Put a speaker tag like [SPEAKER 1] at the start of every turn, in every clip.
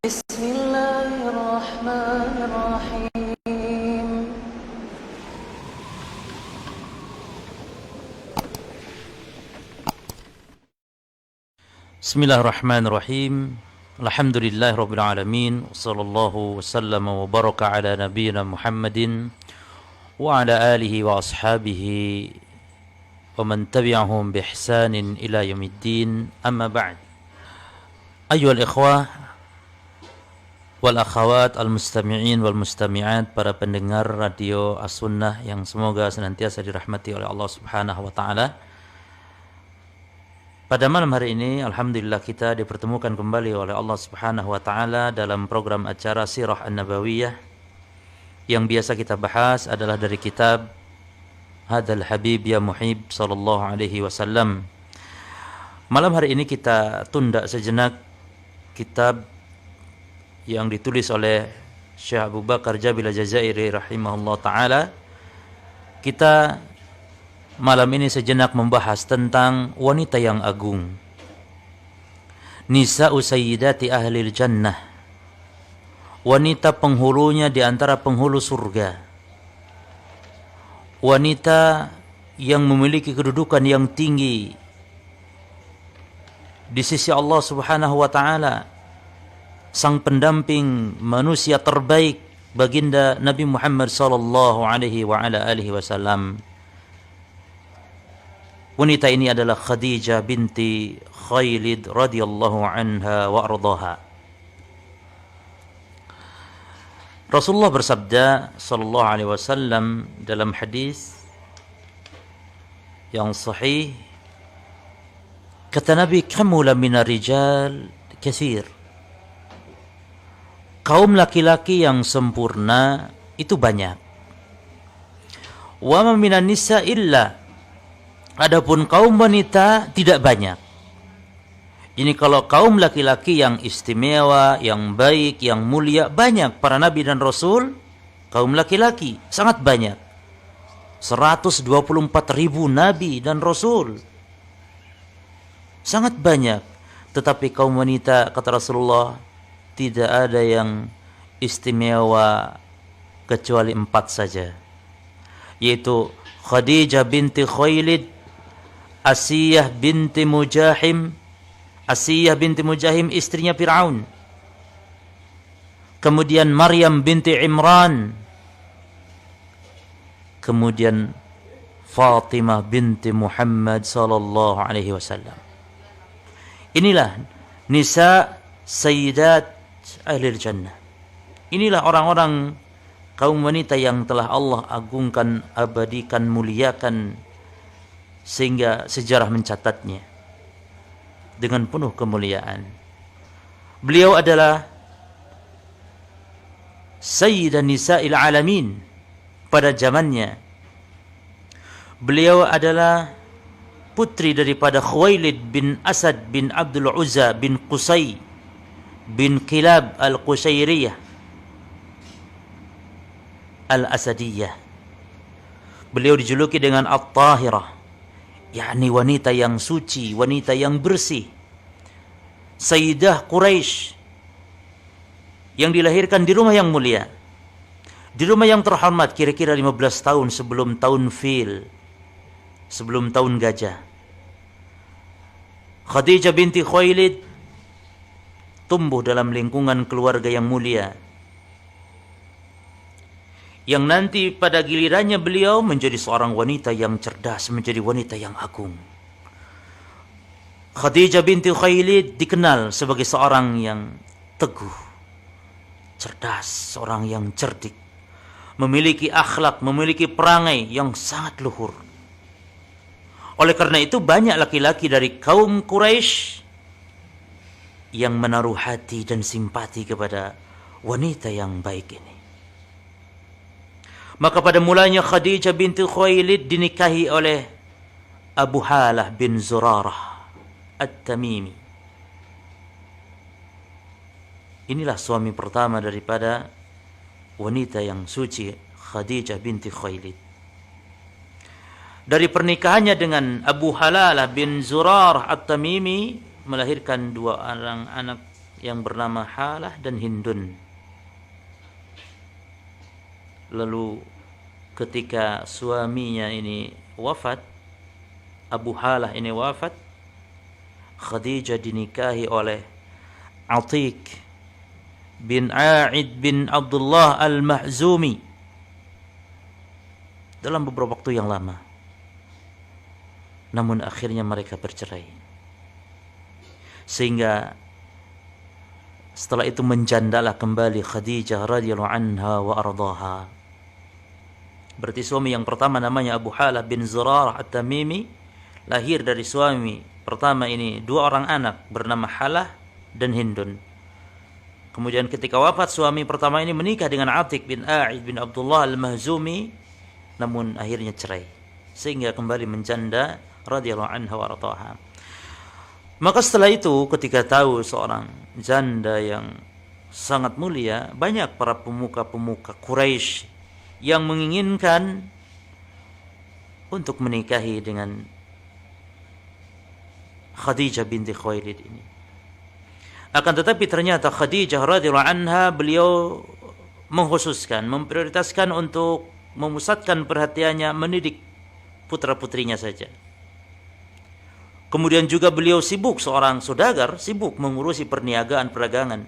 [SPEAKER 1] بسم الله الرحمن الرحيم
[SPEAKER 2] Bismillahirrahmanirrahim. Alhamdulillahirabbil alamin. Wassallallahu wasallama wa baraka ala nabiyyina Muhammadin wa ala alihi wa ashabihi wa man tabi'ahum bi ihsanin ila yaumiddin. Amma ba'd. Ayyuhal ikhwah wal akhawat al-mustami'in wal mustami'at, para pendengar radio As-Sunnah yang semoga senantiasa dirahmati oleh Allah Subhanahu wa taala. Pada malam hari ini, alhamdulillah, kita dipertemukan kembali oleh Allah Subhanahu wa taala dalam program acara Sirah An-Nabawiyah. Yang biasa kita bahas adalah dari kitab Hadal Habib Ya Muhib sallallahu alaihi wasallam. Malam hari ini kita tunda sejenak kitab yang ditulis oleh Syekh Abu Bakar Jabil Al-Jazairi rahimahullah taala. Kita malam ini sejenak membahas tentang wanita yang agung, Nisa'u Sayyidati Ahlil Jannah, wanita penghulunya di antara penghulu surga, wanita yang memiliki kedudukan yang tinggi di sisi Allah Subhanahu wa taala, sang pendamping manusia terbaik, baginda Nabi Muhammad sallallahu alaihi wa ala alihi wasallam. Wanita ini adalah Khadijah binti Khailid radhiyallahu anha wa ardaha. Rasulullah bersabda sallallahu alaihi wasallam dalam hadis yang sahih, kata Nabi, kamula minar rijal katsir. Kaum laki-laki yang sempurna itu banyak. Wa ma minan nisa illa, adapun kaum wanita tidak banyak. Ini kalau kaum laki-laki yang istimewa, yang baik, yang mulia, banyak para nabi dan rasul. Kaum laki-laki sangat banyak, 124.000 nabi dan rasul, sangat banyak. Tetapi kaum wanita, kata Rasulullah, tidak ada yang istimewa kecuali 4 saja, yaitu Khadijah binti Khailid, Asiyah binti Mujahim. Asiyah binti Mujahim istrinya Fir'aun. Kemudian Maryam binti Imran. Kemudian Fatimah binti Muhammad sallallahu alaihi wasallam. Inilah nisa sayyidat ahlil jannah. Inilah orang-orang kaum wanita yang telah Allah agungkan, abadikan, muliakan, sehingga sejarah mencatatnya dengan penuh kemuliaan. Beliau adalah Sayyidan Nisa'il Alamin pada zamannya. Beliau adalah putri daripada Khuwailid bin Asad bin Abdul Uzza bin Qusay bin Kilab al-Qusayriyah al-Asadiyah. Beliau dijuluki dengan At-Tahirah, yakni wanita yang suci, wanita yang bersih. Sayyidah Quraisy yang dilahirkan di rumah yang mulia, di rumah yang terhormat, kira-kira 15 tahun sebelum tahun Fil, sebelum tahun gajah. Khadijah binti Khailid tumbuh dalam lingkungan keluarga yang mulia, yang nanti pada gilirannya beliau menjadi seorang wanita yang cerdas, menjadi wanita yang agung. Khadijah binti Khailid dikenal sebagai seorang yang teguh, cerdas, seorang yang cerdik, memiliki akhlak, memiliki perangai yang sangat luhur. Oleh karena itu banyak laki-laki dari kaum Quraisy yang menaruh hati dan simpati kepada wanita yang baik ini. Maka pada mulanya Khadijah binti Khailid dinikahi oleh Abu Halah bin Zurarah At-Tamimi. Inilah suami pertama daripada wanita yang suci, Khadijah binti Khailid. Dari pernikahannya dengan Abu Halalah bin Zurarah At-Tamimi melahirkan 2 orang anak yang bernama Halah dan Hindun. Lalu ketika suaminya ini wafat, Abu Halah ini wafat, Khadijah dinikahi oleh Atiq bin A'id bin Abdullah al-Mahzumi dalam beberapa waktu yang lama. Namun akhirnya mereka bercerai. Sehingga setelah itu menjandalah kembali Khadijah radhiyallahu anha wa ardhaha. Berarti suami yang pertama namanya Abu Halah bin Zurarah At-Tamimi, lahir dari suami pertama ini dua orang anak bernama Halah dan Hindun. Kemudian ketika wafat suami pertama ini menikah dengan Atiq bin A'id bin Abdullah al-Mahzumi, namun akhirnya cerai. Sehingga kembali menjanda radhiyallahu anha wa ardhaha. Maka setelah itu ketika tahu seorang janda yang sangat mulia, banyak para pemuka-pemuka Quraisy yang menginginkan untuk menikahi dengan Khadijah binti Khuwailid ini. Akan tetapi ternyata Khadijah radhiyallahu anha beliau mengkhususkan, memprioritaskan untuk memusatkan perhatiannya mendidik putra-putrinya saja. Kemudian juga beliau sibuk, seorang saudagar, sibuk mengurusi perniagaan, perdagangan.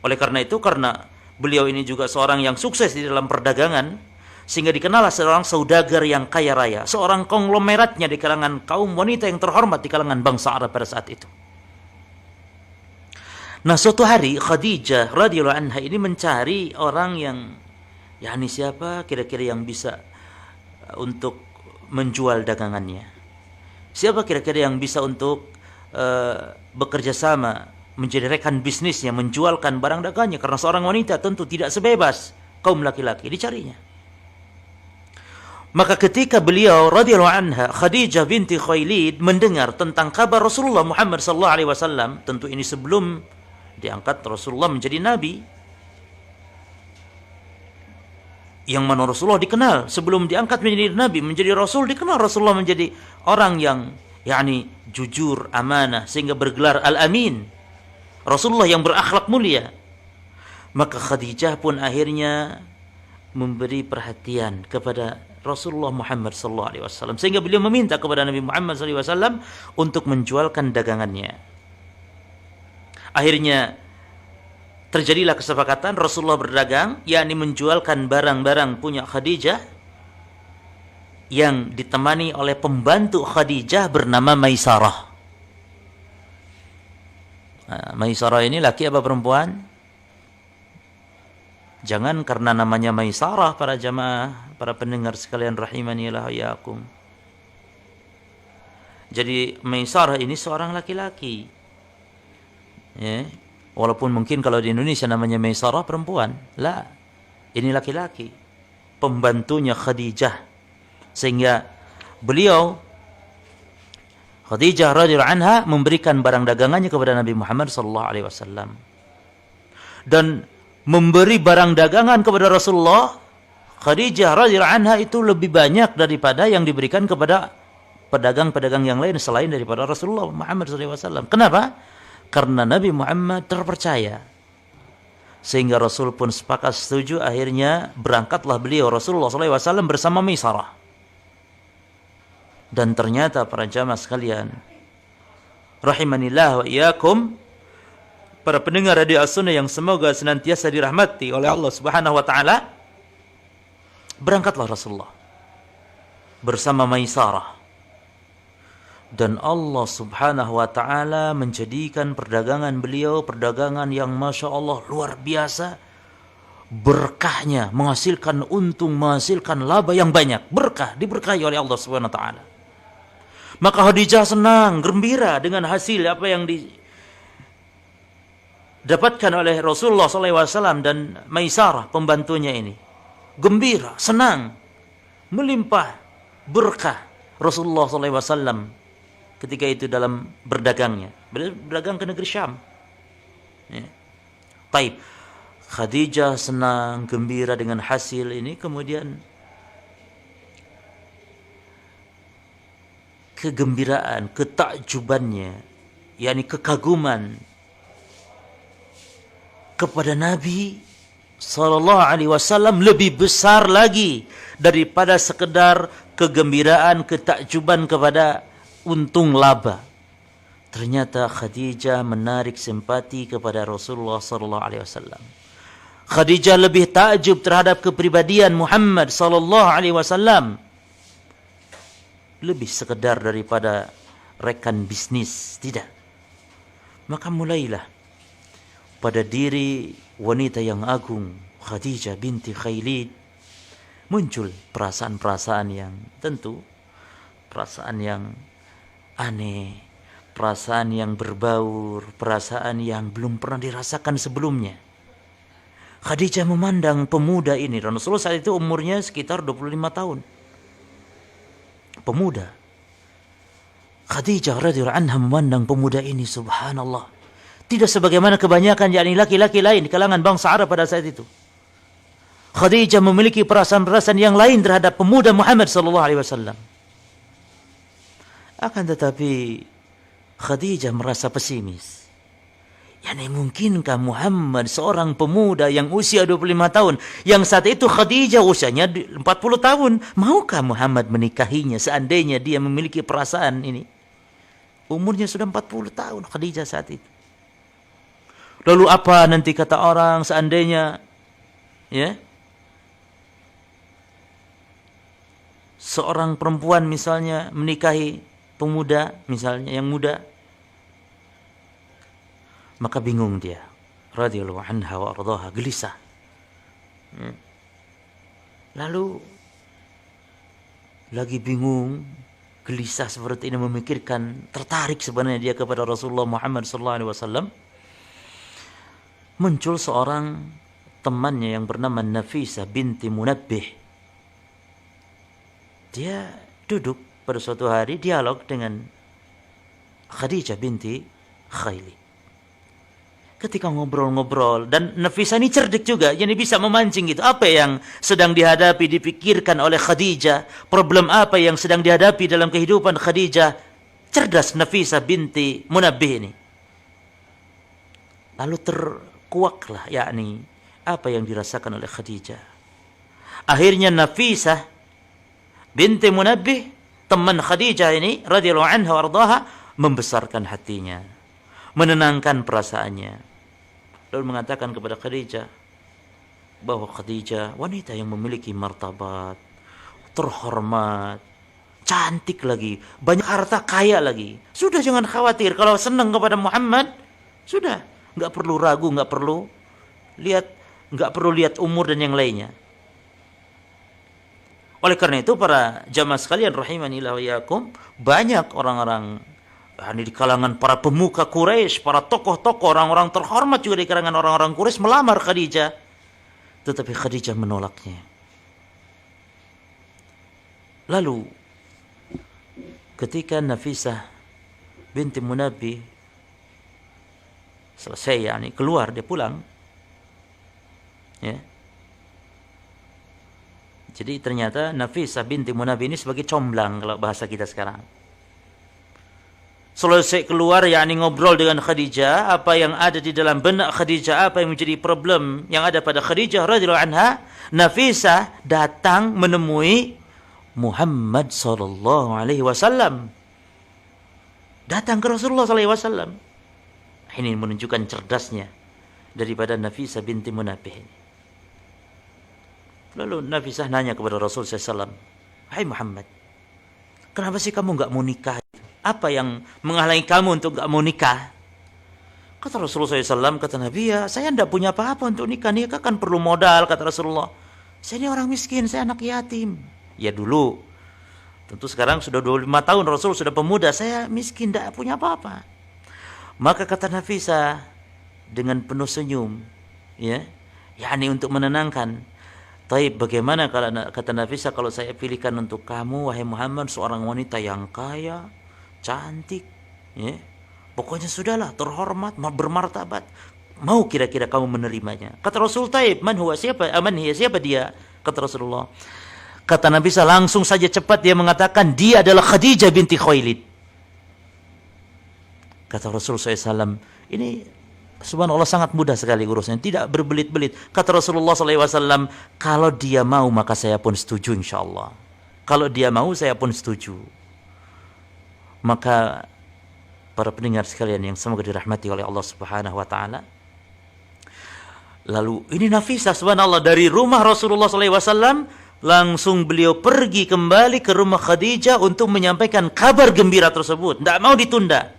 [SPEAKER 2] Oleh karena itu, karena beliau ini juga seorang yang sukses di dalam perdagangan, sehingga dikenallah seorang saudagar yang kaya raya, seorang konglomeratnya di kalangan kaum wanita yang terhormat di kalangan bangsa Arab pada saat itu. Nah, suatu hari Khadijah radhiyallahu anha ini mencari orang yang, yakni siapa kira-kira yang bisa untuk menjual dagangannya. Siapa kira-kira yang bisa untuk bekerja sama, menjadi rekan bisnisnya, menjualkan barang dagangnya. Karena seorang wanita tentu tidak sebebas kaum laki-laki, dicarinya. Maka ketika beliau radhiyallahu anha, Khadijah binti Khuwailid, mendengar tentang kabar Rasulullah Muhammad sallallahu alaihi wasallam, tentu ini sebelum diangkat Rasulullah menjadi nabi, yang mana Rasulullah dikenal sebelum diangkat menjadi nabi, menjadi rasul, dikenal Rasulullah menjadi orang yang yakni jujur, amanah, sehingga bergelar Al-Amin, Rasulullah yang berakhlak mulia. Maka Khadijah pun akhirnya memberi perhatian kepada Rasulullah Muhammad sallallahu alaihi wasallam, sehingga beliau meminta kepada Nabi Muhammad sallallahu alaihi wasallam untuk menjualkan dagangannya. Akhirnya terjadilah kesepakatan Rasulullah berdagang, yakni menjualkan barang-barang punya Khadijah yang ditemani oleh pembantu Khadijah bernama Maisarah. Nah, Maisarah ini laki apa perempuan? Jangan karena namanya Maisarah para jamaah, para pendengar sekalian rahimani wa iyyakum. Jadi Maisarah ini seorang laki-laki. Ya. Walaupun mungkin kalau di Indonesia namanya Maisarah perempuan. La, ini laki-laki, pembantunya Khadijah. Sehingga beliau Khadijah radhiyallahu anha memberikan barang dagangannya kepada Nabi Muhammad sallallahu alaihi wasallam. Dan memberi barang dagangan kepada Rasulullah, Khadijah radhiyallahu anha itu lebih banyak daripada yang diberikan kepada pedagang-pedagang yang lain selain daripada Rasulullah Muhammad sallallahu alaihi wasallam. Kenapa? Karena Nabi Muhammad terpercaya. Sehingga Rasul pun sepakat setuju, akhirnya berangkatlah beliau Rasulullah SAW bersama Maisarah. Dan ternyata para jamaah sekalian rahimanillah wa iyyakum, para pendengar radio As-Sunnah yang semoga senantiasa dirahmati oleh Allah Subhanahu wa taala, berangkatlah Rasulullah bersama Maisarah. Dan Allah Subhanahu wa ta'ala menjadikan perdagangan beliau perdagangan yang Masya Allah luar biasa berkahnya, menghasilkan untung, menghasilkan laba yang banyak, berkah, diberkahi oleh Allah Subhanahu wa ta'ala. Maka Khadijah senang, gembira dengan hasil apa yang didapatkan oleh Rasulullah SAW dan Maisarah pembantunya ini. Gembira, senang, melimpah berkah Rasulullah SAW ketika itu dalam berdagangnya. Berdagang ke negeri Syam. Ya. Taib. Khadijah senang, gembira dengan hasil ini. Kemudian kegembiraan, ketakjubannya, yakni kekaguman kepada Nabi sallallahu alaihi wasallam lebih besar lagi daripada sekedar kegembiraan, ketakjuban kepada untung laba. Ternyata Khadijah menarik simpati kepada Rasulullah sallallahu alaihi wasallam. Khadijah lebih takjub terhadap kepribadian Muhammad sallallahu alaihi wasallam lebih sekedar daripada rekan bisnis, tidak. Maka mulailah pada diri wanita yang agung Khadijah binti Khailid muncul perasaan-perasaan yang tentu perasaan yang aneh, perasaan yang berbaur, perasaan yang belum pernah dirasakan sebelumnya. Khadijah memandang pemuda ini, Rasulullah saat itu umurnya sekitar 25 tahun. Pemuda. Khadijah radhiyallahu anha memandang pemuda ini, subhanallah. Tidak sebagaimana kebanyakan yakni laki-laki lain di kalangan bangsa Arab pada saat itu. Khadijah memiliki perasaan-perasaan yang lain terhadap pemuda Muhammad sallallahu alaihi wasallam. Akan tetapi Khadijah merasa pesimis. Yani mungkinkah Muhammad seorang pemuda yang usia 25 tahun, yang saat itu Khadijah usianya 40 tahun, maukah Muhammad menikahinya seandainya dia memiliki perasaan ini? Umurnya sudah 40 tahun Khadijah saat itu. Lalu apa nanti kata orang seandainya seorang perempuan misalnya menikahi pemuda misalnya yang muda? Maka bingung dia, radhiyallahu anha wa ardhaha, gelisah. Lalu lagi bingung, gelisah seperti ini, memikirkan, tertarik sebenarnya dia kepada Rasulullah Muhammad sallallahu alaihi wasallam. Muncul seorang temannya yang bernama Nafisah binti Munabbih. Dia duduk pada suatu hari dialog dengan Khadijah binti Khailid. Ketika ngobrol-ngobrol, dan Nafisah ini cerdik juga, jadi bisa memancing gitu. Apa yang sedang dihadapi, dipikirkan oleh Khadijah, problem apa yang sedang dihadapi dalam kehidupan Khadijah. Cerdas Nafisah binti Munabbih ini. Lalu terkuaklah yakni apa yang dirasakan oleh Khadijah. Akhirnya Nafisah binti Munabbih, teman Khadijah ini radhiyallahu anha wa ardhaha, membesarkan hatinya, menenangkan perasaannya. Lalu mengatakan kepada Khadijah bahwa Khadijah wanita yang memiliki martabat, terhormat, cantik lagi, banyak harta, kaya lagi. Sudah jangan khawatir, kalau senang kepada Muhammad, sudah nggak perlu ragu, nggak perlu lihat umur dan yang lainnya. Oleh karena itu para jamaah sekalian rahimanillah wa iyyakum, banyak orang-orang di kalangan para pemuka Quraisy, para tokoh-tokoh, orang-orang terhormat juga di kalangan orang-orang Quraisy melamar Khadijah. Tetapi Khadijah menolaknya. Lalu ketika Nafisah binti Munabbih selesai keluar, dia pulang. Ya. Jadi ternyata Nafisah binti Munabbih ini sebagai comblang kalau bahasa kita sekarang. Selesai keluar ngobrol dengan Khadijah, apa yang ada di dalam benak Khadijah, apa yang menjadi problem yang ada pada Khadijah radhiyallahu anha, Nafisah datang menemui Muhammad sallallahu alaihi wasallam. Datang ke Rasulullah sallallahu alaihi wasallam. Ini menunjukkan cerdasnya daripada Nafisah binti Munabbih. Lalu Nafisah nanya kepada Rasul sallallahu alaihi wasallam, "Hai Muhammad, kenapa sih kamu enggak mau nikah? Apa yang menghalangi kamu untuk enggak mau nikah?" Kata Rasulullah SAW, kata Nabi, ya saya tidak punya apa-apa untuk nikah. Nikah kan perlu modal, kata Rasulullah. Saya ini orang miskin, saya anak yatim. Ya dulu. Tentu sekarang sudah 25 tahun Rasul sudah pemuda. Saya miskin, tidak punya apa-apa. Maka kata Nafisah dengan penuh senyum, yakni untuk menenangkan. Taib, bagaimana kalau kata Nafisah, kalau saya pilihkan untuk kamu, wahai Muhammad, seorang wanita yang kaya, cantik, pokoknya sudahlah, terhormat, bermartabat. Mau kira-kira kamu menerimanya? Kata Rasul, taib, man huwa, siapa? Aman hiya, siapa dia? Kata Rasulullah. Kata Nabi langsung saja cepat dia mengatakan, dia adalah Khadijah binti Khailid. Kata Rasul SAW, ini Subhanallah, sangat mudah sekali urusnya, tidak berbelit-belit. Kata Rasulullah SAW, kalau dia mau maka saya pun setuju insyaallah. Kalau dia mau saya pun setuju. Maka para pendengar sekalian yang semoga dirahmati oleh Allah Subhanahu wa taala. Lalu ini Nafisah, subhanallah, dari rumah Rasulullah SAW langsung beliau pergi kembali ke rumah Khadijah untuk menyampaikan kabar gembira tersebut. Tidak mau ditunda.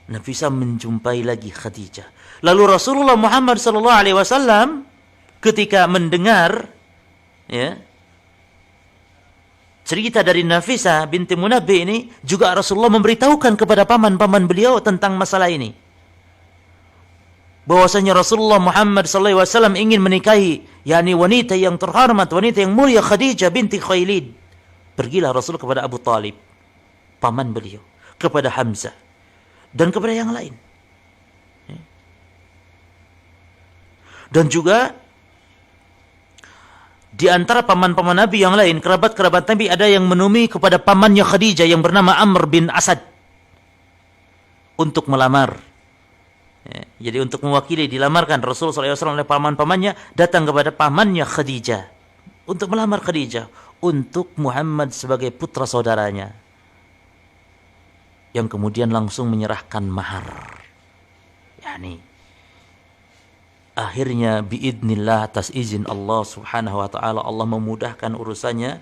[SPEAKER 2] Nafisah menjumpai lagi Khadijah. Lalu Rasulullah Muhammad SAW ketika mendengar cerita dari Nafisah binti Munabbi ini, juga Rasulullah memberitahukan kepada paman-paman beliau tentang masalah ini. Bahwasanya Rasulullah Muhammad SAW ingin menikahi wanita yang terhormat, wanita yang mulia, Khadijah binti Khuwailid. Pergilah Rasul kepada Abu Talib, paman beliau, kepada Hamzah, dan kepada yang lain. Dan juga di antara paman-paman Nabi yang lain, kerabat-kerabat Nabi, ada yang menemui kepada pamannya Khadijah yang bernama Amr bin Asad untuk melamar. Jadi untuk mewakili dilamarkan Rasulullah SAW oleh paman-pamannya, datang kepada pamannya Khadijah untuk melamar Khadijah untuk Muhammad sebagai putra saudaranya, yang kemudian langsung menyerahkan mahar. Akhirnya biidznillah, atas izin Allah Subhanahu wa taala, Allah memudahkan urusannya.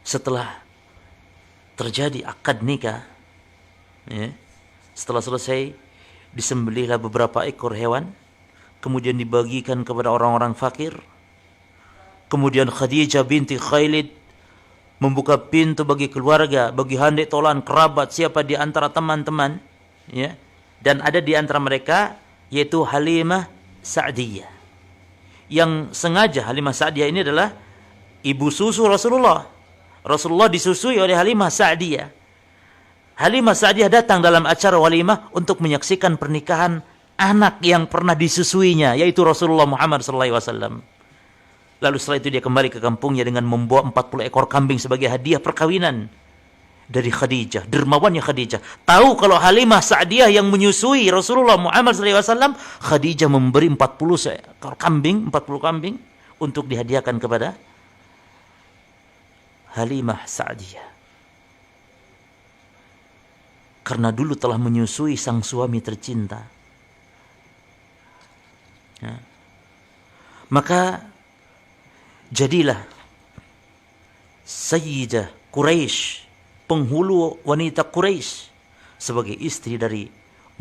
[SPEAKER 2] Setelah terjadi akad nikah, setelah selesai, disembelihlah beberapa ekor hewan, kemudian dibagikan kepada orang-orang fakir. Kemudian Khadijah binti Khuwailid membuka pintu bagi keluarga, bagi handai tolan kerabat, siapa di antara teman-teman, dan ada di antara mereka yaitu Halimah Sa'diyah. Yang sengaja Halimah Sa'diyah ini adalah ibu susu Rasulullah. Rasulullah disusui oleh Halimah Sa'diyah. Halimah Sa'diyah datang dalam acara walimah untuk menyaksikan pernikahan anak yang pernah disusuinya, yaitu Rasulullah Muhammad SAW. Lalu setelah itu dia kembali ke kampungnya dengan membawa 40 ekor kambing sebagai hadiah perkawinan dari Khadijah, dermawannya Khadijah. Tahu kalau Halimah Sa'diyah yang menyusui Rasulullah Muhammad SAW, Khadijah memberi 40 ekor kambing, 40 kambing untuk dihadiahkan kepada Halimah Sa'diyah. Karena dulu telah menyusui sang suami tercinta. Maka jadilah Sayyidah Quraisy, penghulu wanita Quraisy, sebagai istri dari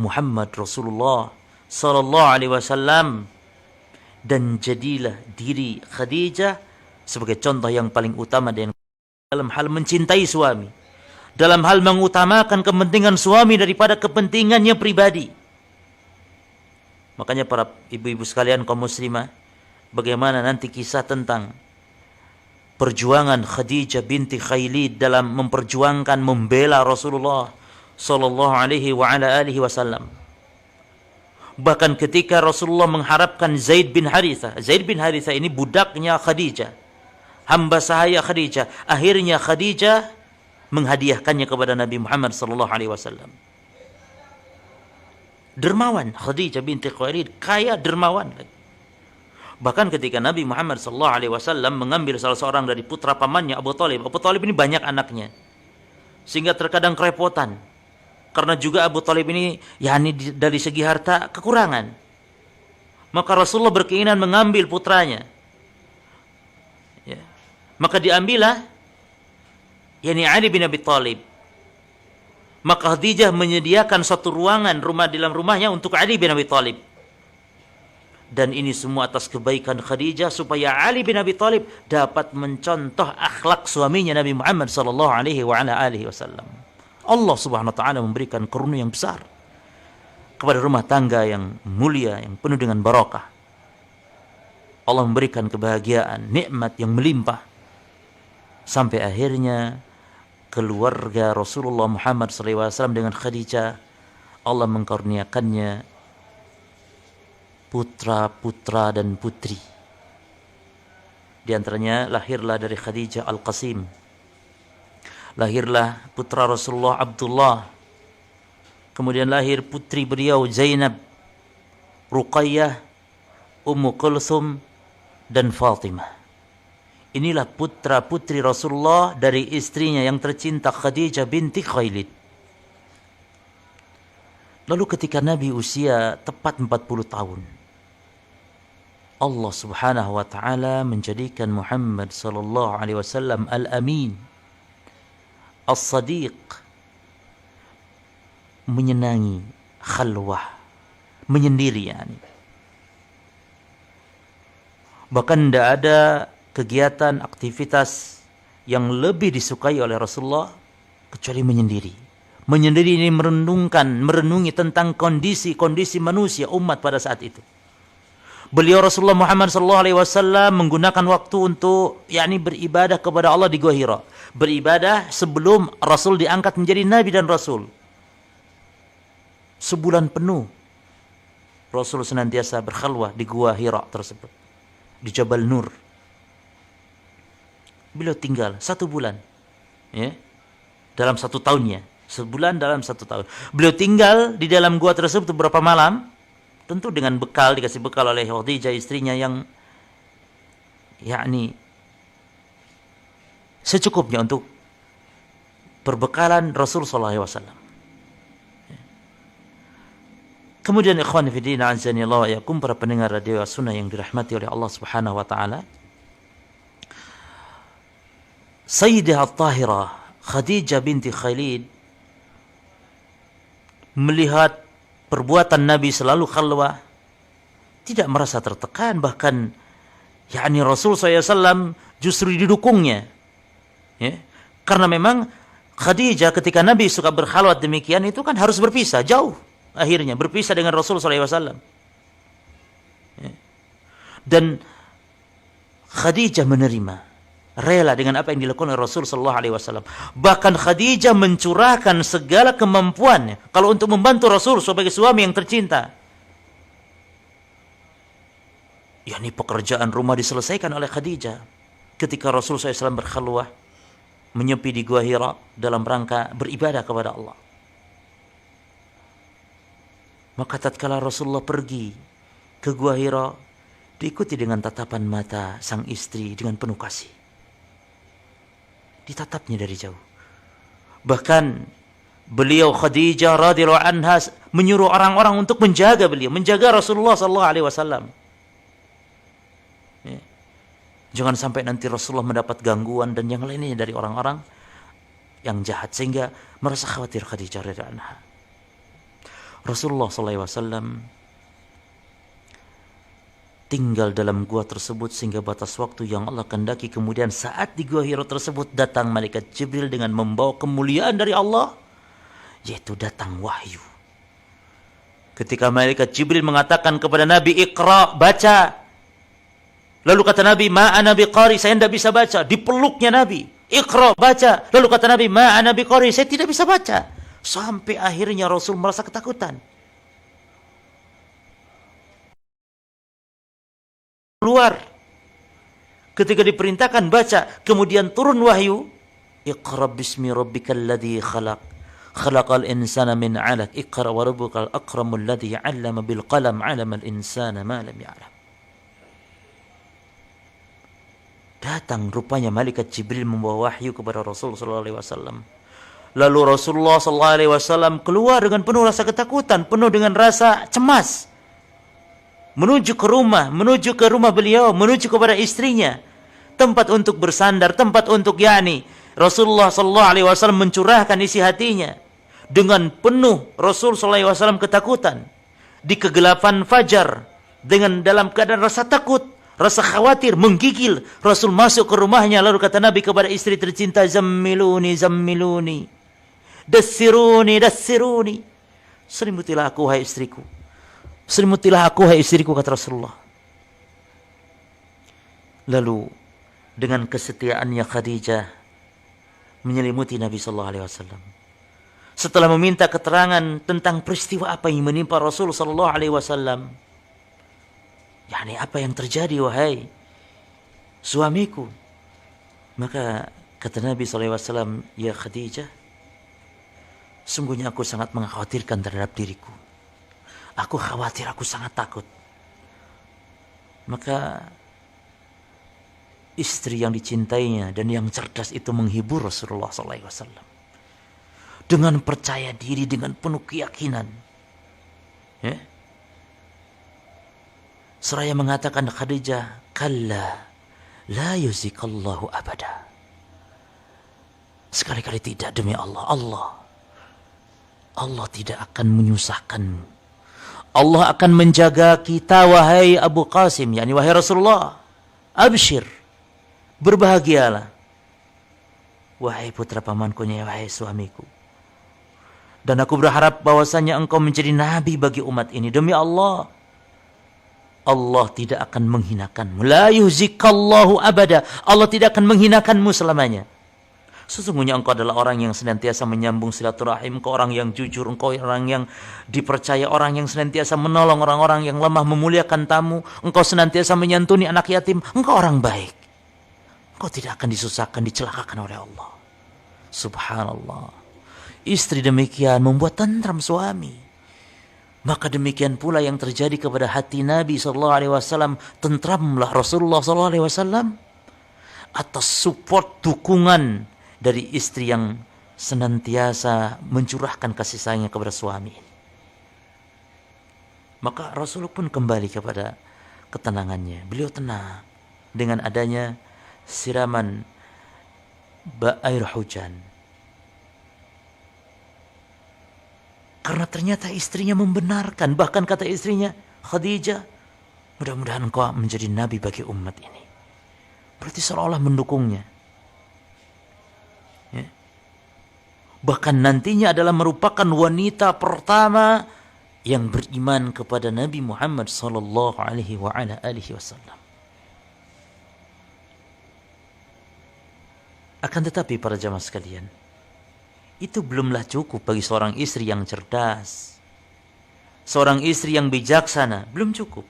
[SPEAKER 2] Muhammad Rasulullah sallallahu alaihi wasallam, dan jadilah diri Khadijah sebagai contoh yang paling utama dalam hal mencintai suami, dalam hal mengutamakan kepentingan suami daripada kepentingannya pribadi. Makanya para ibu-ibu sekalian kaum muslimah, bagaimana nanti kisah tentang perjuangan Khadijah binti Khuwailid dalam memperjuangkan, membela Rasulullah sallallahu alaihi wa ala alihi wasallam. Bahkan ketika Rasulullah mengharapkan Zaid bin Harithah. Zaid bin Harithah ini budaknya Khadijah, hamba sahaya Khadijah. Akhirnya Khadijah menghadiahkannya kepada Nabi Muhammad sallallahu alaihi wasallam. Dermawan Khadijah binti Khuwailid, kaya dermawan. Bahkan ketika Nabi Muhammad sallallahu alaihi wasallam mengambil salah seorang dari putra pamannya Abu Talib. Abu Talib ini banyak anaknya, sehingga terkadang kerepotan. Karena juga Abu Talib ini dari segi harta kekurangan. Maka Rasulullah berkeinginan mengambil putranya. Maka diambillah Ali bin Abi Talib. Maka Khadijah menyediakan satu ruangan dalam rumahnya untuk Ali bin Abi Talib. Dan ini semua atas kebaikan Khadijah, supaya Ali bin Abi Talib dapat mencontoh akhlak suaminya Nabi Muhammad sallallahu alaihi wa ala alihi wasallam. Allah Subhanahu wa taala memberikan karunia yang besar kepada rumah tangga yang mulia, yang penuh dengan barakah. Allah memberikan kebahagiaan, nikmat yang melimpah, sampai akhirnya keluarga Rasulullah Muhammad SAW dengan Khadijah, Allah mengkaruniakannya putra-putra dan putri. Di antaranya lahirlah dari Khadijah Al-Qasim, lahirlah putra Rasulullah Abdullah, kemudian lahir putri beliau Zainab, Ruqayyah, Ummu Kulthum, dan Fatimah. Inilah putra-putri Rasulullah dari istrinya yang tercinta Khadijah binti Khuwailid. Lalu ketika Nabi usia tepat 40 tahun, Allah Subhanahu wa taala menjadikan Muhammad sallallahu alaihi wasallam al-amin, as-sadiq, menyenangi khalwah, menyendiri yani. Bahkan tidak ada kegiatan aktivitas yang lebih disukai oleh Rasulullah kecuali menyendiri. Menyendiri ini merenungi tentang kondisi manusia umat pada saat itu. Beliau Rasulullah Muhammad sallallahu alaihi wasallam menggunakan waktu untuk beribadah kepada Allah di Gua Hira. Beribadah sebelum Rasul diangkat menjadi nabi dan rasul. Sebulan penuh Rasul senantiasa berkhalwah di Gua Hira tersebut, di Jabal Nur. Beliau tinggal 1 bulan, ya, dalam 1 tahunnya. Sebulan dalam 1 tahun. Beliau tinggal di dalam gua tersebut beberapa malam, tentu dengan bekal, dikasih bekal oleh Khadijah istrinya yang secukupnya untuk perbekalan Rasul sallallahu alaihi wasallam. Kemudian ikhwan fillah azani Allah wa yakum, para pendengar radio sunnah yang dirahmati oleh Allah Subhanahu wa taala, Sayyidah At-Tahirah Khadijah binti Khuwailid melihat perbuatan Nabi selalu khalwah, tidak merasa tertekan, bahkan Rasul SAW justru didukungnya, ya. Karena memang Khadijah ketika Nabi suka berkhalwat demikian itu kan harus berpisah jauh, akhirnya berpisah dengan Rasul SAW, ya. Dan Khadijah menerima, rela dengan apa yang dilakukan oleh Rasul sallallahu alaihi wasallam. Bahkan Khadijah mencurahkan segala kemampuannya kalau untuk membantu Rasul sebagai suami yang tercinta. Pekerjaan rumah diselesaikan oleh Khadijah ketika Rasul SAW berkhalwah menyepi di Gua Hira dalam rangka beribadah kepada Allah. Maka tatkala Rasulullah pergi ke Gua Hira, diikuti dengan tatapan mata sang istri dengan penuh kasih. Ditatapnya dari jauh. Bahkan beliau Khadijah radhiyallahu anha menyuruh orang-orang untuk menjaga beliau, menjaga Rasulullah sallallahu alaihi wasallam. Ya. Jangan sampai nanti Rasulullah mendapat gangguan dan yang lainnya dari orang-orang yang jahat, sehingga merasa khawatir Khadijah radhiyallahu anha. Rasulullah sallallahu alaihi wasallam tinggal dalam gua tersebut sehingga batas waktu yang Allah kehendaki. Kemudian saat di Gua Hira tersebut datang malaikat Jibril dengan membawa kemuliaan dari Allah, yaitu datang wahyu. Ketika malaikat Jibril mengatakan kepada Nabi, "Iqra, baca." Lalu kata Nabi, "Ma ana biqari," saya tidak bisa baca. Dipeluknya Nabi, "Iqra, baca." Lalu kata Nabi, "Ma ana biqari," saya tidak bisa baca. Sampai akhirnya Rasul merasa ketakutan. Keluar ketika diperintahkan baca, kemudian turun wahyu, "Iqra bismi rabbikal ladzi khalaq, khalaqal insana min 'alaq, iqra wa rabbukal akramul ladzi 'allama bil qalam 'allamal insana ma lam ya'lam." Datang rupanya malaikat Jibril membawa wahyu kepada Rasul sallallahu alaihi wasallam. Lalu Rasulullah sallallahu alaihi wasallam keluar dengan penuh rasa ketakutan, penuh dengan rasa cemas, menuju ke rumah beliau, menuju kepada istrinya, tempat untuk bersandar, tempat untuk Rasulullah sallallahu alaihi wasallam mencurahkan isi hatinya. Dengan penuh Rasul sallallahu alaihi wasallam ketakutan di kegelapan fajar, dengan dalam keadaan rasa takut, rasa khawatir, menggigil, Rasul masuk ke rumahnya. Lalu kata Nabi kepada istri tercinta, "Zammiluni, zammiluni, dassiruni, dassiruni." Selimutilah aku, hai istriku. Selimutilah aku, hai istriku, kata Rasulullah. Lalu dengan kesetiaannya Khadijah menyelimuti Nabi sallallahu alaihi wasallam. Setelah meminta keterangan tentang peristiwa apa yang menimpa Rasul sallallahu alaihi wasallam, apa yang terjadi wahai suamiku? Maka kata Nabi sallallahu alaihi wasallam, "Ya Khadijah, Sungguhnya aku sangat mengkhawatirkan terhadap diriku. Aku khawatir, aku sangat takut. Maka istri yang dicintainya dan yang cerdas itu menghibur Rasulullah SAW dengan percaya diri, dengan penuh keyakinan. Ya? Seraya mengatakan Khadijah, kalla la yuzikallahu abada. Sekali-kali tidak, demi Allah. Allah tidak akan menyusahkanmu. Allah akan menjaga kita, wahai Abu Qasim, yakni wahai Rasulullah. Abshir, berbahagialah, wahai putra pamankunya, wahai suamiku. Dan aku berharap bahwasanya engkau menjadi nabi bagi umat ini. Demi Allah, Allah tidak akan menghinakanmu. La yuzikallahu abada. Allah tidak akan menghinakanmu selamanya. Sesungguhnya engkau adalah orang yang senantiasa menyambung silaturahim, engkau orang yang jujur, engkau orang yang dipercaya, orang yang senantiasa menolong orang-orang yang lemah, memuliakan tamu, engkau senantiasa menyantuni anak yatim, engkau orang baik. Engkau tidak akan disusahkan, dicelakakan oleh Allah. Subhanallah. Istri demikian membuat tentram suami. Maka demikian pula yang terjadi kepada hati Nabi SAW. Tentramlah Rasulullah SAW atas support, dukungan dari istri yang senantiasa mencurahkan kasih sayangnya kepada suami. Maka Rasul pun kembali kepada ketenangannya. Beliau tenang dengan adanya siraman air hujan. Karena ternyata istrinya membenarkan. Bahkan kata istrinya, Khadijah, mudah-mudahan engkau menjadi nabi bagi umat ini. Berarti seolah-olah mendukungnya. Ya. Bahkan nantinya adalah merupakan wanita pertama yang beriman kepada Nabi Muhammad sallallahu alaihi wasallam. Akan tetapi para jamaah sekalian, itu belumlah cukup bagi seorang istri yang cerdas, seorang istri yang bijaksana, belum cukup.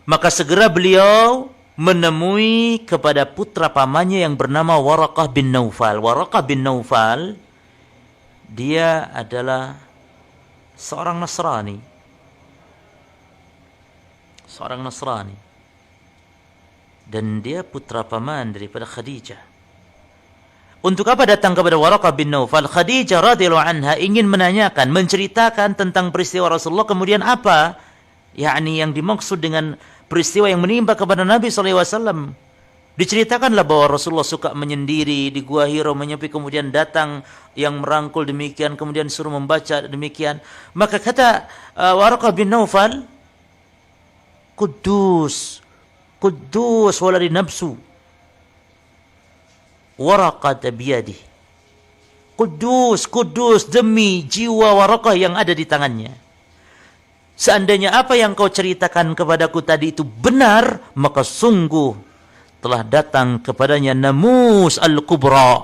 [SPEAKER 2] Maka segera beliau menemui kepada putra pamannya yang bernama Waraqah bin Naufal. Waraqah bin Naufal, dia adalah seorang Nasrani. Seorang Nasrani. Dan dia putra paman daripada Khadijah. Untuk apa datang kepada Waraqah bin Naufal? Khadijah radhiyallahu anha ingin menanyakan, menceritakan tentang peristiwa Rasulullah, kemudian apa yakni yang dimaksud dengan peristiwa yang menimpa kepada Nabi SAW. Diceritakanlah bahwa Rasulullah suka menyendiri di Gua Hira, menyepi, kemudian datang yang merangkul demikian, kemudian suruh membaca demikian. Maka kata Waraqah bin Naufal, Quddus, Quddus waladi nafsu Waraqah biyadih. Kudus, kudus demi jiwa Waraqah yang ada di tangannya. Seandainya apa yang kau ceritakan kepadaku tadi itu benar, maka sungguh telah datang kepadanya Namus al-Kubra.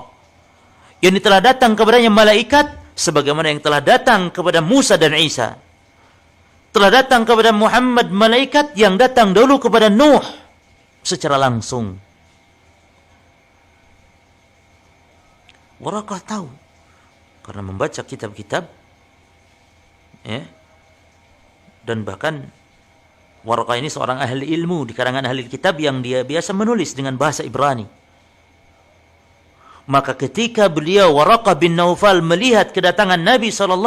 [SPEAKER 2] Yang telah datang kepadanya malaikat sebagaimana yang telah datang kepada Musa dan Isa. Telah datang kepada Muhammad malaikat yang datang dahulu kepada Nuh secara langsung. Waraqah tahu karena membaca kitab-kitab, ya. Dan bahkan Waraqah ini seorang ahli ilmu di kalangan ahli kitab yang dia biasa menulis dengan bahasa Ibrani. Maka ketika beliau Waraqah bin Naufal melihat kedatangan Nabi SAW,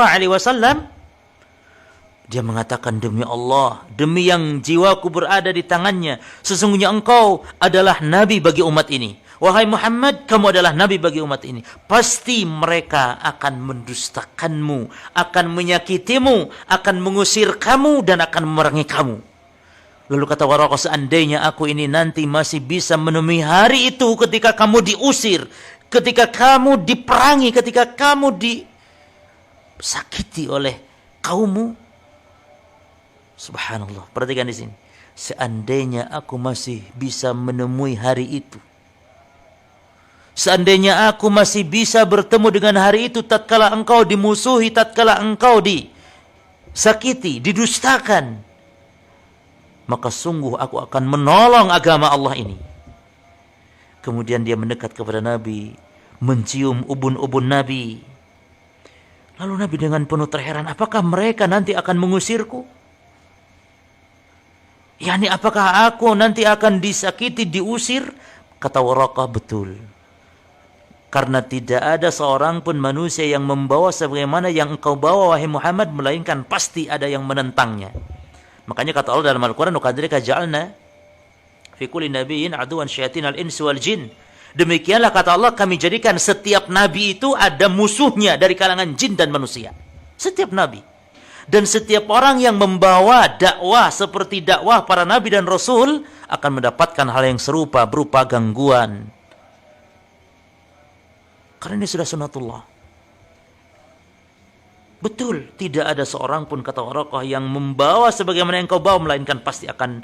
[SPEAKER 2] dia mengatakan, demi Allah, demi yang jiwaku berada di tangannya, sesungguhnya engkau adalah nabi bagi umat ini. Wahai Muhammad, kamu adalah nabi bagi umat ini. Pasti mereka akan mendustakanmu, akan menyakitimu, akan mengusir kamu, dan akan memerangi kamu. Lalu kata Waraqah, seandainya aku ini nanti masih bisa menemui hari itu ketika kamu diusir, ketika kamu diperangi, ketika kamu disakiti oleh kaummu. Subhanallah, perhatikan di sini. Seandainya aku masih bisa menemui hari itu, seandainya aku masih bisa bertemu dengan hari itu tatkala engkau dimusuhi, tatkala engkau disakiti, didustakan, maka sungguh aku akan menolong agama Allah ini. Kemudian dia mendekat kepada Nabi, mencium ubun-ubun Nabi. Lalu Nabi dengan penuh terheran, apakah mereka nanti akan mengusirku? Yani apakah aku nanti akan disakiti, diusir? Kata Waraqah, betul. Karena tidak ada seorang pun manusia yang membawa sebagaimana yang engkau bawa wahai Muhammad, melainkan pasti ada yang menentangnya. Makanya kata Allah dalam Al-Quran, "Wakadzalika ja'alna fi kulli nabiyyin aduwan syayatinal insi wal jin." Demikianlah kata Allah, kami jadikan setiap nabi itu ada musuhnya dari kalangan jin dan manusia. Setiap nabi. Dan setiap orang yang membawa dakwah seperti dakwah para nabi dan rasul akan mendapatkan hal yang serupa berupa gangguan. Karena ini sudah sunatullah. Betul, tidak ada seorang pun kata Waraqah yang membawa sebagaimana yang kau bawa, melainkan pasti akan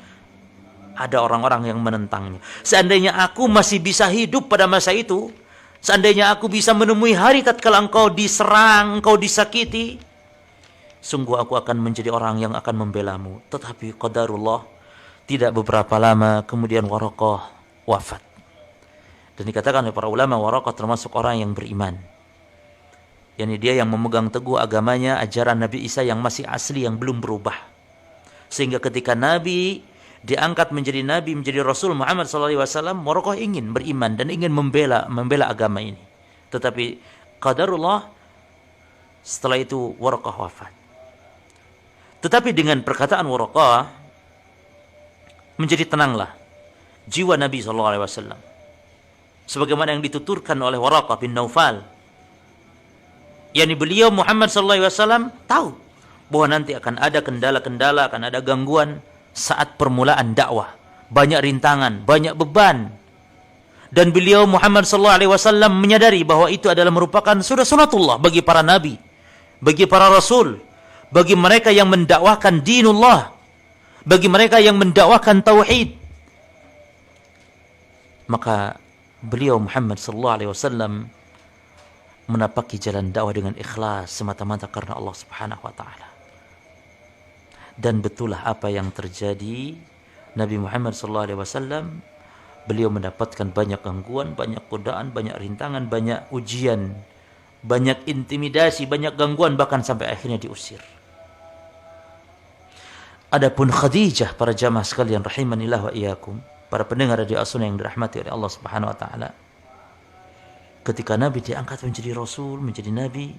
[SPEAKER 2] ada orang-orang yang menentangnya. Seandainya aku masih bisa hidup pada masa itu, seandainya aku bisa menemui hari tatkala engkau diserang, engkau disakiti, sungguh aku akan menjadi orang yang akan membelamu. Tetapi qadarullah, tidak beberapa lama kemudian Waraqah wafat. Dan dikatakan oleh para ulama, Waraqah termasuk orang yang beriman. Yani dia yang memegang teguh agamanya, ajaran Nabi Isa yang masih asli, yang belum berubah. Sehingga ketika Nabi diangkat menjadi Nabi, menjadi Rasul Muhammad SAW, Waraqah ingin beriman dan ingin membela agama ini. Tetapi qadarullah, setelah itu Waraqah wafat. Tetapi dengan perkataan Waraqah, menjadi tenanglah jiwa Nabi SAW. Sebagaimana yang dituturkan oleh Waraqah bin Naufal. Yani beliau Muhammad SAW tahu bahwa nanti akan ada kendala-kendala, akan ada gangguan saat permulaan dakwah. Banyak rintangan, banyak beban. Dan beliau Muhammad SAW menyadari bahwa itu adalah merupakan sudah sunatullah bagi para nabi, bagi para rasul, bagi mereka yang mendakwahkan dinullah, bagi mereka yang mendakwahkan tauhid. Maka beliau Muhammad SAW menapaki jalan dakwah dengan ikhlas semata-mata karena Allah Subhanahu wa taala. Dan betullah apa yang terjadi. Nabi Muhammad SAW, beliau mendapatkan banyak gangguan, banyak godaan, banyak rintangan, banyak ujian, banyak intimidasi, banyak gangguan, bahkan sampai akhirnya diusir. Adapun Khadijah, para jamaah sekalian rahimanillah wa iyyakum, para pendengar radio As-Sunnah yang dirahmati oleh Allah Subhanahu wa taala, ketika Nabi diangkat menjadi Rasul, menjadi Nabi,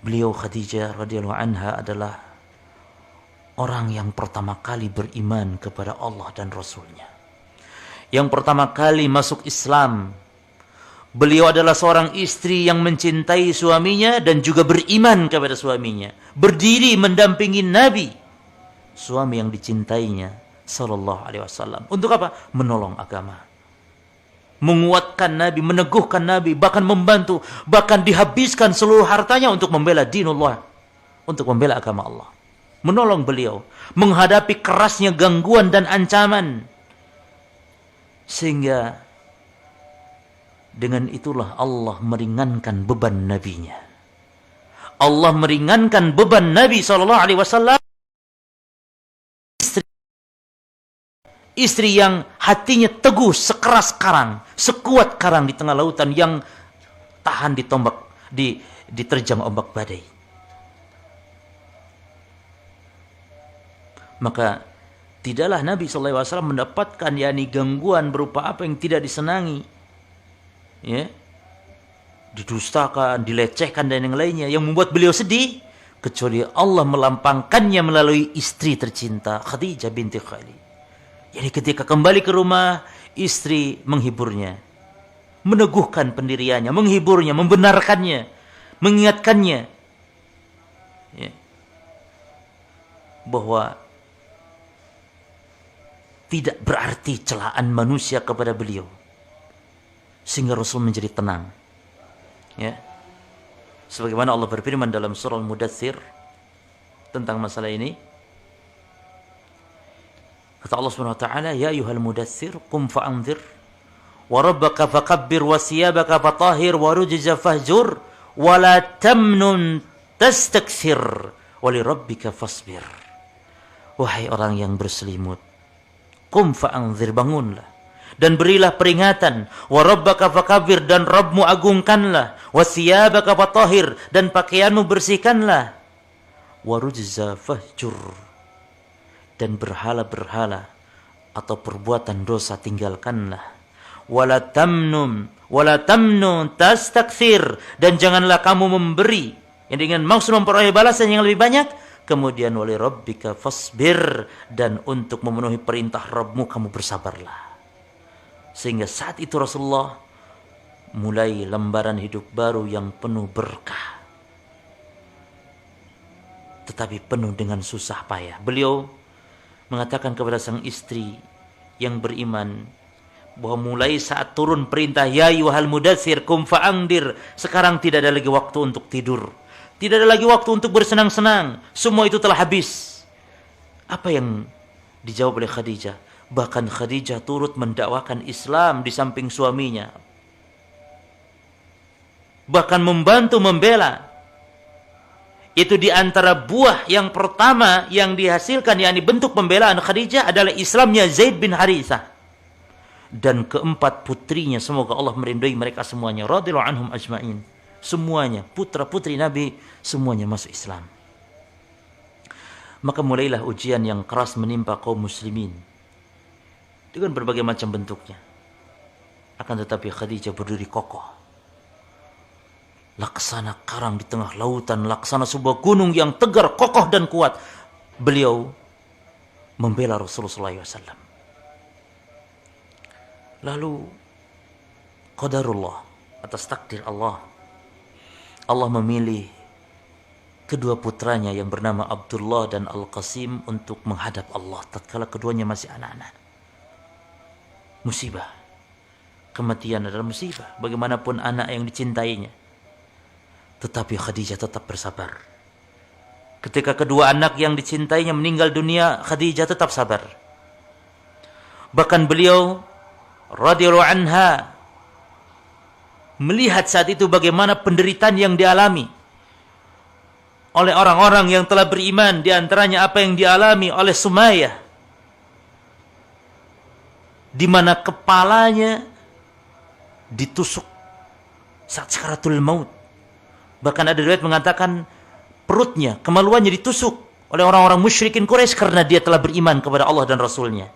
[SPEAKER 2] beliau Khadijah radhiyallahu anha adalah orang yang pertama kali beriman kepada Allah dan Rasulnya. Yang pertama kali masuk Islam. Beliau adalah seorang istri yang mencintai suaminya dan juga beriman kepada suaminya. Berdiri mendampingi Nabi, suami yang dicintainya sallallahu alaihi wasallam. Untuk apa? Menolong agama, menguatkan Nabi, meneguhkan Nabi, bahkan membantu, bahkan dihabiskan seluruh hartanya untuk membela dinullah, untuk membela agama Allah. Menolong beliau menghadapi kerasnya gangguan dan ancaman. Sehingga dengan itulah Allah meringankan beban nabinya. Allah meringankan beban Nabi SAW. Istri yang hatinya teguh sekeras karang, sekuat karang di tengah lautan yang tahan diterjang ombak badai. Maka tidaklah Nabi SAW mendapatkan gangguan berupa apa yang tidak disenangi, ya, didustakan, dilecehkan dan yang lainnya yang membuat beliau sedih, kecuali Allah melampangkannya melalui istri tercinta Khadijah binti Khalid. Jadi ketika kembali ke rumah, istri menghiburnya, meneguhkan pendiriannya, menghiburnya, membenarkannya, mengingatkannya, ya, bahwa tidak berarti celaan manusia kepada beliau. Sehingga Rasul menjadi tenang. Ya. Sebagaimana Allah berfirman dalam surah Al-Mudaththir tentang masalah ini. Kata Allah Subhanahu wa taala, "Ya ayyuhal mudaththir, qum fa'anzir, wa rabbaka fakabbir, wa siyabaka fatahhir, wa rujza fahjur, wa la tamnun tastakthir, wa li rabbika fasbir." Wahai orang yang berselimut, qum fa'anzir, bangunlah dan berilah peringatan, wa rabbaka fakabbir, dan Rabbmu agungkanlah, wa thiyabaka fatahhir, dan pakaianmu bersihkanlah, wa rujza fahjur, dan berhala-berhala atau perbuatan dosa tinggalkanlah, wala tamnun tastakthir, dan janganlah kamu memberi yang dengan maksud memperoleh balasan yang lebih banyak. Kemudian wali rabbika fasbir, dan untuk memenuhi perintah Rabbmu kamu bersabarlah. Sehingga saat itu Rasulullah mulai lembaran hidup baru yang penuh berkah, tetapi penuh dengan susah payah. Beliau mengatakan kepada sang istri yang beriman bahwa mulai saat turun perintah ya ayyuhal mudaththir qum fa'andir, sekarang tidak ada lagi waktu untuk tidur, tidak ada lagi waktu untuk bersenang-senang, semua itu telah habis. Apa yang dijawab oleh Khadijah? Bahkan Khadijah turut mendakwakan Islam di samping suaminya, bahkan membantu membela. Itu di antara buah yang pertama yang dihasilkan, yakni bentuk pembelaan Khadijah, adalah Islamnya Zaid bin Harithah dan keempat putrinya. Semoga Allah merindui mereka semuanya, radhiyallahu anhum ajma'in. Semuanya putra-putri Nabi, semuanya masuk Islam. Maka mulailah ujian yang keras menimpa kaum muslimin dengan berbagai macam bentuknya. Akan tetapi Khadijah berdiri kokoh, laksana karang di tengah lautan, laksana sebuah gunung yang tegar, kokoh dan kuat. Beliau membela Rasulullah SAW. Lalu qadarullah, atas takdir Allah, Allah memilih kedua putranya yang bernama Abdullah dan Al-Qasim untuk menghadap Allah tatkala keduanya masih anak-anak. Musibah, kematian adalah musibah bagaimanapun anak yang dicintainya. Tetapi Khadijah tetap bersabar. Ketika kedua anak yang dicintainya meninggal dunia, Khadijah tetap sabar. Bahkan beliau radhiyallahu anha melihat saat itu bagaimana penderitaan yang dialami oleh orang-orang yang telah beriman, di antaranya apa yang dialami oleh Sumayyah, di mana kepalanya ditusuk saat sakaratul maut. Bahkan ada riwayat mengatakan perutnya, kemaluannya ditusuk oleh orang-orang musyrikin Quraisy karena dia telah beriman kepada Allah dan Rasulnya.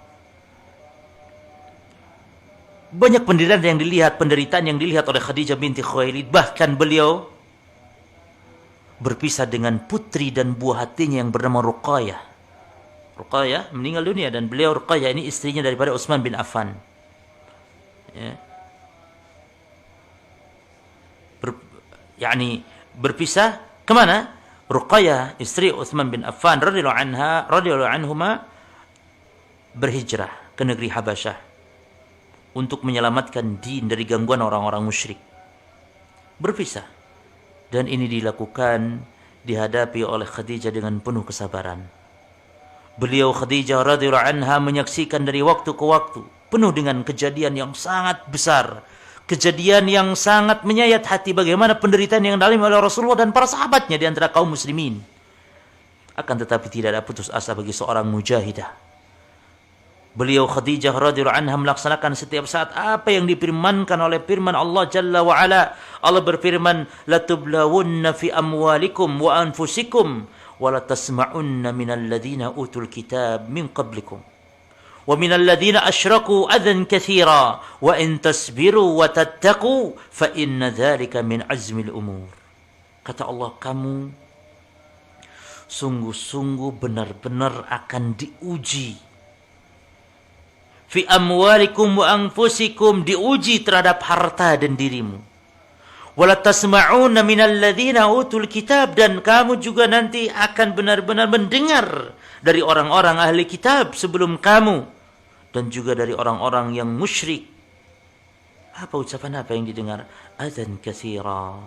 [SPEAKER 2] Banyak penderitaan yang dilihat oleh Khadijah binti Khuwailid. Bahkan beliau berpisah dengan putri dan buah hatinya yang bernama Ruqayyah. Ruqayyah meninggal dunia, dan beliau, Ruqayyah ini istrinya daripada Utsman bin Affan. Ya. Berpisah kemana? Ruqayyah istri Utsman bin Affan radhiyallahu anhuma berhijrah ke negeri Habasyah untuk menyelamatkan din dari gangguan orang-orang musyrik. Berpisah, dan ini dilakukan, dihadapi oleh Khadijah dengan penuh kesabaran. Beliau Khadijah radhiyallahu anha menyaksikan dari waktu ke waktu, penuh dengan kejadian yang sangat besar, kejadian yang sangat menyayat hati, bagaimana penderitaan yang dialami oleh Rasulullah dan para sahabatnya di antara kaum muslimin. Akan tetapi tidak ada putus asa bagi seorang mujahidah. Beliau Khadijah radhiyallahu anha melaksanakan setiap saat apa yang difirmankan oleh firman Allah Jalla wa Ala. Allah berfirman, "La tublawunna fi amwalikum wa anfusikum wa la tasma'unna minal ladzina utul kitab min qablikum wa minal ladzina asyraku adzan katsira wa in tasbiru wa tattaqu fa inna dzalika min azmil umur." Kata Allah, kamu sungguh-sungguh benar-benar akan diuji. Fi amwalikum wa anfusikum, diuji terhadap harta dan dirimu. Wala tasma'una minal ladzina utul kitab, dan kamu juga nanti akan benar-benar mendengar dari orang-orang ahli kitab sebelum kamu, dan juga dari orang-orang yang musyrik. Apa ucapan apa yang didengar? Adzan katsira,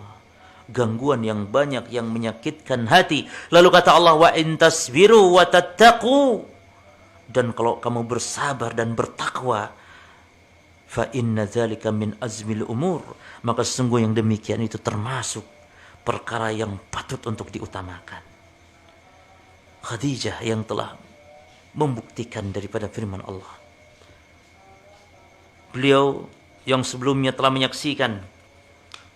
[SPEAKER 2] gangguan yang banyak yang menyakitkan hati. Lalu kata Allah, wa in tasbiru wa tattaqu, dan kalau kamu bersabar dan bertakwa, fa inna dzalika min azmil umur, maka sesungguhnya yang demikian itu termasuk perkara yang patut untuk diutamakan. Khadijah yang telah membuktikan daripada firman Allah, Beliau yang sebelumnya telah menyaksikan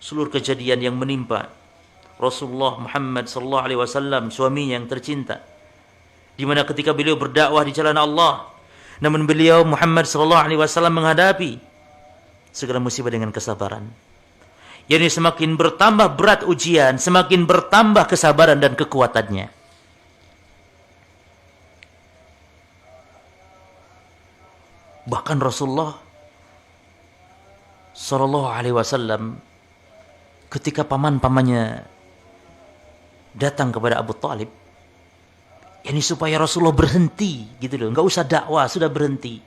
[SPEAKER 2] seluruh kejadian yang menimpa Rasulullah Muhammad sallallahu alaihi wasallam, suaminya yang tercinta, di mana ketika beliau berdakwah di jalan Allah, namun beliau Muhammad sallallahu alaihi wasallam menghadapi segala musibah dengan kesabaran. Yani semakin bertambah berat ujian, semakin bertambah kesabaran dan kekuatannya. Bahkan Rasulullah sallallahu alaihi wasallam ketika paman-pamannya datang kepada Abu Talib, ini supaya Rasulullah berhenti gitu loh, nggak usah dakwah, sudah berhenti.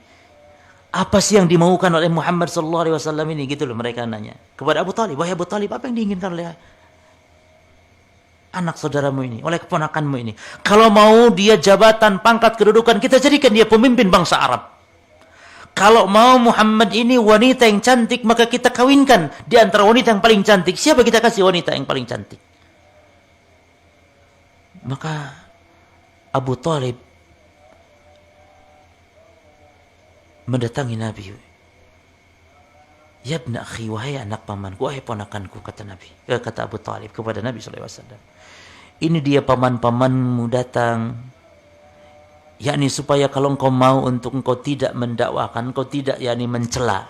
[SPEAKER 2] Apa sih yang dimaukan oleh Muhammad sallallahu alaihi wasallam ini gitu loh, mereka nanya kepada Abu Talib, wahai Abu Talib, apa yang diinginkan oleh anak saudaramu ini, oleh keponakanmu ini? Kalau mau dia jabatan, pangkat, kedudukan, kita jadikan dia pemimpin bangsa Arab. Kalau mau Muhammad ini wanita yang cantik, maka kita kawinkan di antara wanita yang paling cantik. Siapa kita kasih wanita yang paling cantik? Maka Abu Talib mendatangi Nabi. Ya ibna akhi, wahai anak pamanku, wahai ponakanku, kata Nabi, kata Abu Talib kepada Nabi sallallahu alaihi wasallam. Ini dia paman-pamanmu datang, yakni supaya kalau engkau mau untuk engkau tidak mendakwakan, engkau tidak yakni mencela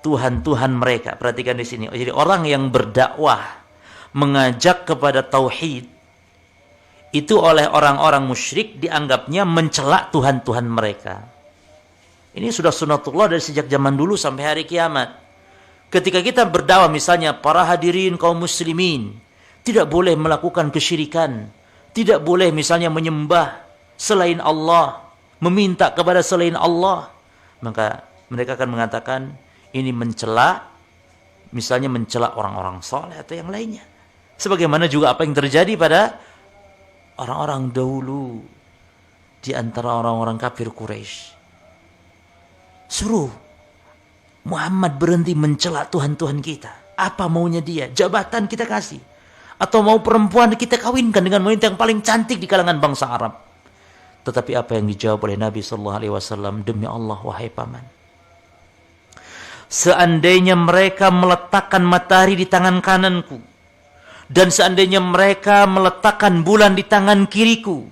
[SPEAKER 2] Tuhan-Tuhan mereka. Perhatikan di sini. Jadi orang yang berdakwah mengajak kepada tauhid itu oleh orang-orang musyrik dianggapnya mencela Tuhan-Tuhan mereka. Ini sudah sunatullah dari sejak zaman dulu sampai hari kiamat. Ketika kita berdakwah misalnya, para hadirin kaum muslimin, tidak boleh melakukan kesyirikan, tidak boleh misalnya menyembah selain Allah, meminta kepada selain Allah, maka mereka akan mengatakan ini mencela, misalnya mencela orang-orang saleh atau yang lainnya. Sebagaimana juga apa yang terjadi pada orang-orang dahulu di antara orang-orang kafir Quraisy. Suruh Muhammad berhenti mencela Tuhan-Tuhan kita. Apa maunya dia? Jabatan kita kasih. Atau mau perempuan kita kawinkan dengan wanita yang paling cantik di kalangan bangsa Arab. Tetapi apa yang dijawab oleh Nabi sallallahu alaihi wasallam? Demi Allah, wahai paman, seandainya mereka meletakkan matahari di tangan kananku, dan seandainya mereka meletakkan bulan di tangan kiriku,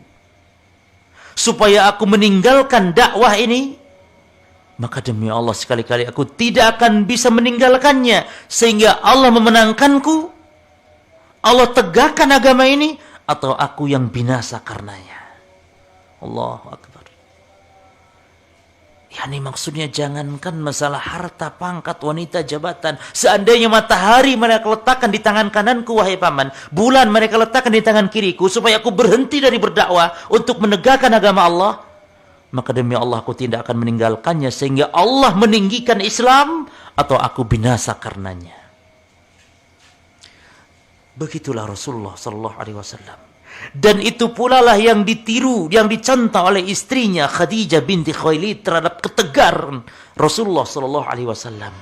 [SPEAKER 2] supaya aku meninggalkan dakwah ini, maka demi Allah sekali-kali aku tidak akan bisa meninggalkannya, sehingga Allah memenangkanku, Allah tegakkan agama ini, atau aku yang binasa karenanya. Allahu Akbar. Yani maksudnya jangankan masalah harta, pangkat, wanita, jabatan. Seandainya matahari mereka letakkan di tangan kananku, wahai paman, bulan mereka letakkan di tangan kiriku, supaya aku berhenti dari berdakwah untuk menegakkan agama Allah, maka demi Allah aku tidak akan meninggalkannya, sehingga Allah meninggikan Islam atau aku binasa karenanya. Begitulah Rasulullah sallallahu alaihi wasallam. Dan itu pula lah yang ditiru, yang dicontoh oleh istrinya Khadijah binti Khuwailid terhadap ketegaran Rasulullah sallallahu alaihi wasallam.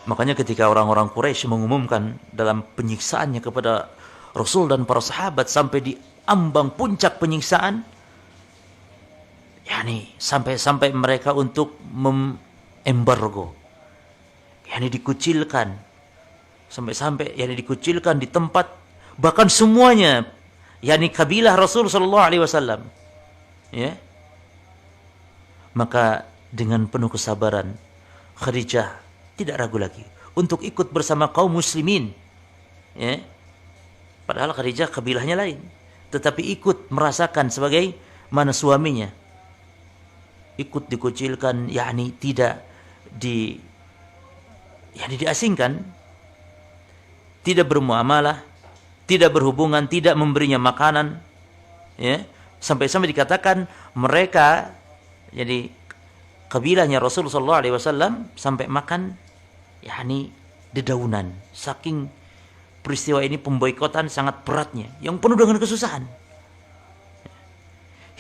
[SPEAKER 2] Makanya ketika orang-orang Quraisy mengumumkan dalam penyiksaannya kepada Rasul dan para sahabat sampai di ambang puncak penyiksaan, yakni sampai mereka untuk embargo, yakni dikucilkan, sampai yakni dikucilkan di tempat, bahkan semuanya, yakni kabilah Rasul sallallahu alaihi wasallam, ya. Maka dengan penuh kesabaran Khadijah tidak ragu lagi untuk ikut bersama kaum muslimin, ya. Padahal Khadijah kabilahnya lain, tetapi ikut merasakan sebagai mana suaminya ikut dikucilkan, yakni tidak diasingkan, tidak bermuamalah, tidak berhubungan, tidak memberinya makanan, ya. Sampai-sampai dikatakan mereka, jadi kabilahnya Rasulullah SAW sampai makan, yakni dedaunan. Saking peristiwa ini pemboikotan sangat beratnya, yang penuh dengan kesusahan.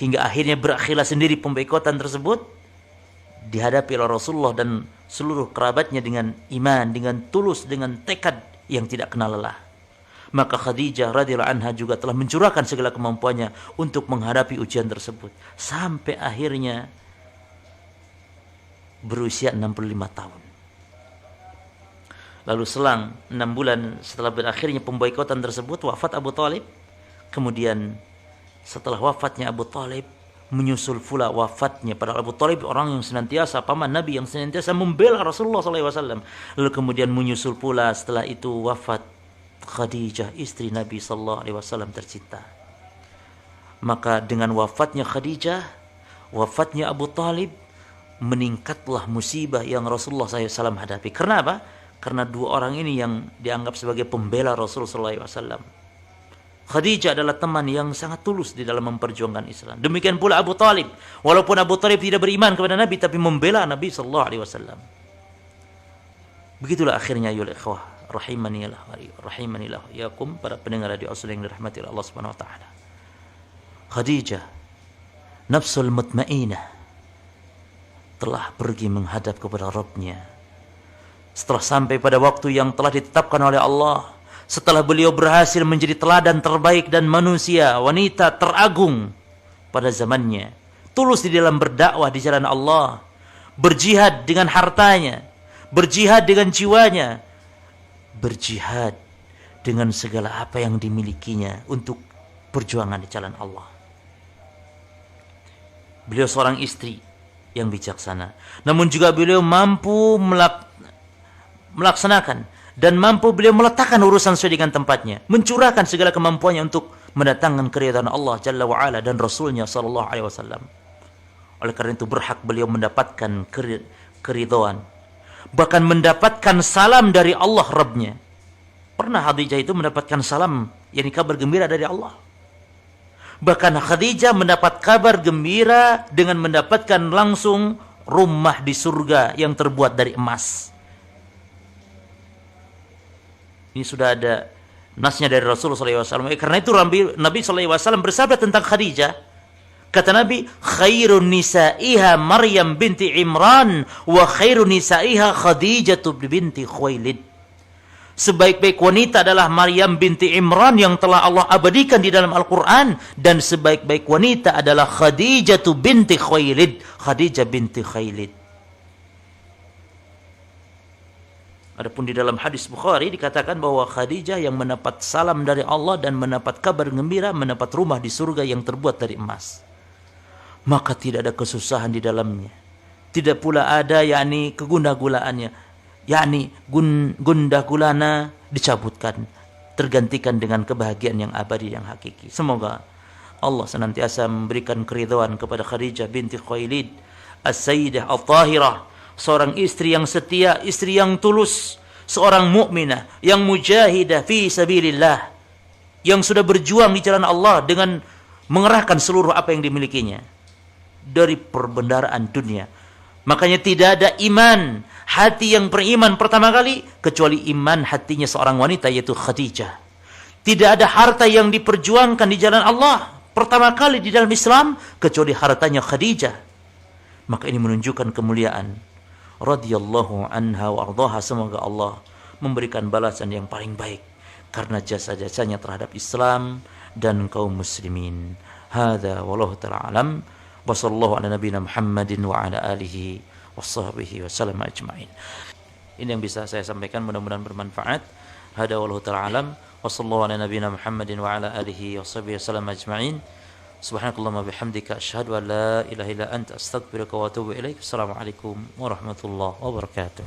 [SPEAKER 2] Hingga akhirnya berakhirlah sendiri pemboikotan tersebut dihadapi oleh Rasulullah dan seluruh kerabatnya dengan iman, dengan tulus, dengan tekad yang tidak kenal lelah. Maka Khadijah radhiyallahu anha juga telah mencurahkan segala kemampuannya untuk menghadapi ujian tersebut. Sampai akhirnya berusia 65 tahun. Lalu selang 6 bulan setelah berakhirnya pemboikotan tersebut, wafat Abu Thalib. Kemudian setelah wafatnya Abu Thalib, menyusul pula wafatnya, padahal Abu Thalib orang yang senantiasa, paman Nabi yang senantiasa membela Rasulullah SAW. Lalu kemudian menyusul pula setelah itu wafat Khadijah, istri Nabi SAW tercinta. Maka dengan wafatnya Khadijah, wafatnya Abu Thalib, meningkatlah musibah yang Rasulullah SAW hadapi. Karena apa? Karena dua orang ini yang dianggap sebagai pembela Rasulullah SAW. Khadijah adalah teman yang sangat tulus di dalam memperjuangkan Islam. Demikian pula Abu Thalib. Walaupun Abu Thalib tidak beriman kepada Nabi, tapi membela Nabi SAW. Begitulah akhirnya ya ikhwah, rahimanillah yakum, para pendengar radio Asal yang dirahmati oleh Allah Subhanahu wa taala. Khadijah, nafsul mutmainah, telah pergi menghadap kepada Rabbnya. Setelah sampai pada waktu yang telah ditetapkan oleh Allah, setelah beliau berhasil menjadi teladan terbaik dan manusia, wanita teragung pada zamannya, tulus di dalam berdakwah di jalan Allah, berjihad dengan hartanya, berjihad dengan jiwanya, berjihad dengan segala apa yang dimilikinya untuk perjuangan di jalan Allah. Beliau seorang istri yang bijaksana, namun juga beliau mampu melaksanakan dan mampu beliau meletakkan urusan sesuai dengan tempatnya, mencurahkan segala kemampuannya untuk mendatangkan keridhaan Allah Jalla wa'ala dan Rasulnya Sallallahu Alaihi Wasallam. Oleh karena itu berhak beliau mendapatkan keridhaan, bahkan mendapatkan salam dari Allah Rabbnya. Pernah Khadijah itu mendapatkan salam, yakni kabar gembira dari Allah. Bahkan Khadijah mendapat kabar gembira dengan mendapatkan langsung rumah di surga yang terbuat dari emas. Ini sudah ada nasnya dari Rasulullah SAW. Karena itu Nabi SAW bersabda tentang Khadijah. Kata Nabi, khairun nisa'iha Maryam binti Imran wa khairun nisa'iha Khadijah binti Khuwailid. Sebaik-baik wanita adalah Maryam binti Imran yang telah Allah abadikan di dalam Al-Quran. Dan sebaik-baik wanita adalah Khadijah binti Khuwailid. Khadijah binti Khuwailid. Adapun di dalam hadis Bukhari dikatakan bahwa Khadijah yang mendapat salam dari Allah dan mendapat kabar gembira, mendapat rumah di surga yang terbuat dari emas. Maka tidak ada kesusahan di dalamnya. Tidak pula ada yakni kegundah-gulaannya, yakni gundah gulana dicabutkan, tergantikan dengan kebahagiaan yang abadi, yang hakiki. Semoga Allah senantiasa memberikan keridhaan kepada Khadijah binti Khuwailid as-sayyidah al-tahirah, seorang istri yang setia, istri yang tulus, seorang mukminah yang mujahidah fi sabilillah, yang sudah berjuang di jalan Allah dengan mengerahkan seluruh apa yang dimilikinya dari perbendaharaan dunia. Makanya tidak ada iman, hati yang beriman pertama kali kecuali iman hatinya seorang wanita, yaitu Khadijah. Tidak ada harta yang diperjuangkan di jalan Allah pertama kali di dalam Islam kecuali hartanya Khadijah. Maka ini menunjukkan kemuliaan radhiyallahu anha wa ardhaha. Semoga Allah memberikan balasan yang paling baik karena jasa-jasanya terhadap Islam dan kaum muslimin. Hadza wallahu ta'ala alam. Wa sallallahu ala nabiyina Muhammadin wa ala alihi washabbihi wasallam ajmain. Ini yang bisa saya sampaikan, mudah-mudahan bermanfaat. Hadza wallahu ta'ala alam. Wa sallallahu ala nabiyina Muhammadin wa ala alihi washabbihi wasallam ajmain. Subhanakallahumma bihamdika asyhadu an la ilaha illa anta astaghfiruka wa atubu ilaik. Assalamualaikum warahmatullahi wabarakatuh.